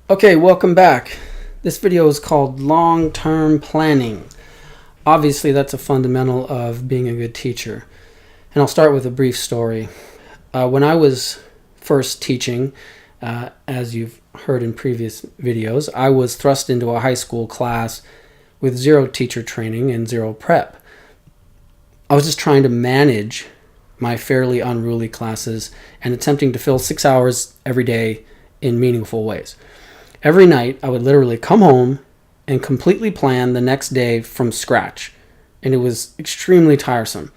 Okay, welcome back. This video is called long-term planning. Obviously, that's a fundamental of being a good teacher. And I'll start with a brief story. When I was first teaching, as you've heard in previous videos, I was thrust into a high school class with zero teacher training and zero prep. I was just trying to manage my fairly unruly classes and attempting to fill 6 hours every day in meaningful ways. Every night, I would literally come home and completely plan the next day from scratch, and it was extremely tiresome.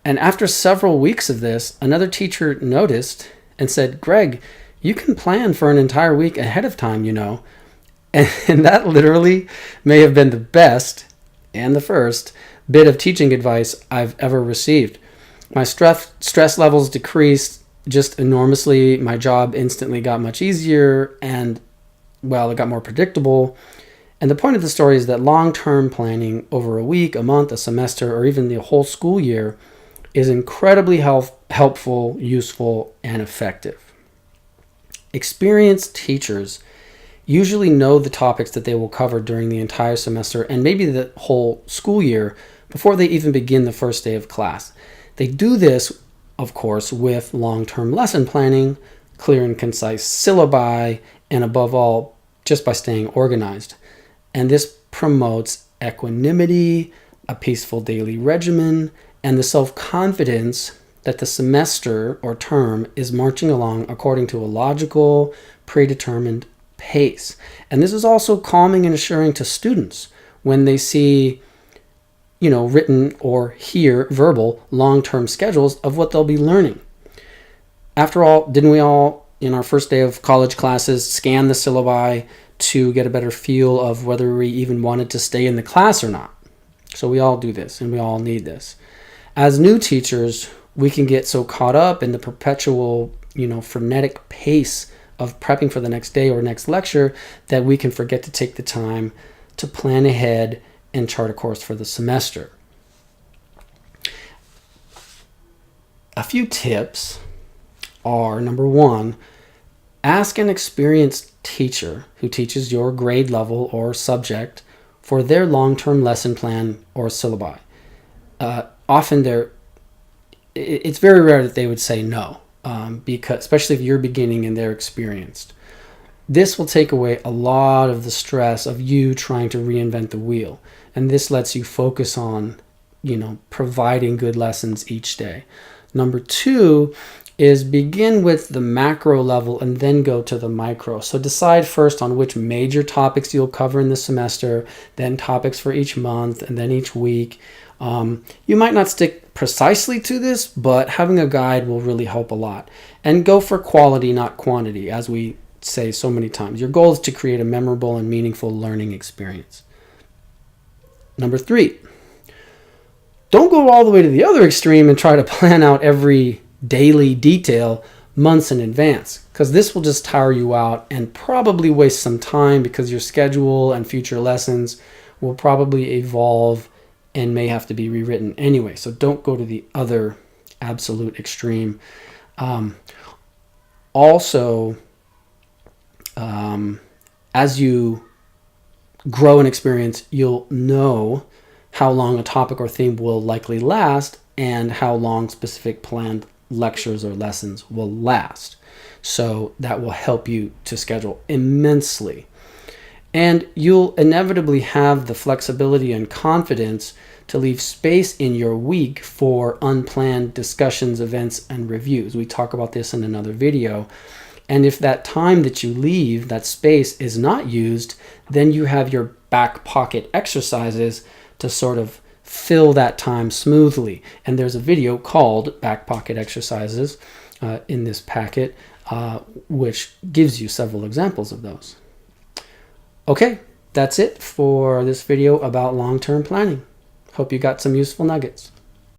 And after several weeks of this, another teacher noticed and said, "Greg, you can plan for an entire week ahead of time, you know." And that literally may have been the best and the first bit of teaching advice I've ever received. My stress levels decreased just enormously. My job instantly got much easier, and it got more predictable. And the point of the story is that long-term planning over a week, a month, a semester, or even the whole school year is incredibly helpful, useful, and effective. Experienced teachers usually know the topics that they will cover during the entire semester and maybe the whole school year before they even begin the first day of class. They do this, of course, with long-term lesson planning, clear and concise syllabi, and above all, just by staying organized. And this promotes equanimity, a peaceful daily regimen, and the self-confidence that the semester or term is marching along according to a logical, predetermined pace. And this is also calming and assuring to students when they see, written or hear verbal long-term schedules of what they'll be learning. After all, didn't we all, in our first day of college classes, scan the syllabi to get a better feel of whether we even wanted to stay in the class or not? So we all do this, and we all need this. As new teachers, we can get so caught up in the perpetual, frenetic pace of prepping for the next day or next lecture that we can forget to take the time to plan ahead and chart a course for the semester. A few tips are, number one, ask an experienced teacher who teaches your grade level or subject for their long-term lesson plan or syllabi. Often it's very rare that they would say no, because especially if you're beginning and they're experienced. This will take away a lot of the stress of you trying to reinvent the wheel, and this lets you focus on, providing good lessons each day. Number two is begin with the macro level and then go to the micro. So decide first on which major topics you'll cover in the semester, then topics for each month, and then each week. You might not stick precisely to this, but having a guide will really help a lot. And go for quality, not quantity, as we say so many times. Your goal is to create a memorable and meaningful learning experience. Number three, don't go all the way to the other extreme and try to plan out every daily detail months in advance, because this will just tire you out and probably waste some time, because your schedule and future lessons will probably evolve and may have to be rewritten anyway. So don't go to the other absolute extreme. Also, as you grow in experience, you'll know how long a topic or theme will likely last and how long specific planned lectures or lessons will last. So that will help you to schedule immensely. And you'll inevitably have the flexibility and confidence to leave space in your week for unplanned discussions, events, and reviews. We talk about this in another video. And if that time that you leave, that space, is not used, then you have your back pocket exercises to sort of fill that time smoothly. And there's a video called Back Pocket Exercises in this packet, which gives you several examples of those. Okay, that's it for this video about long-term planning. Hope you got some useful nuggets.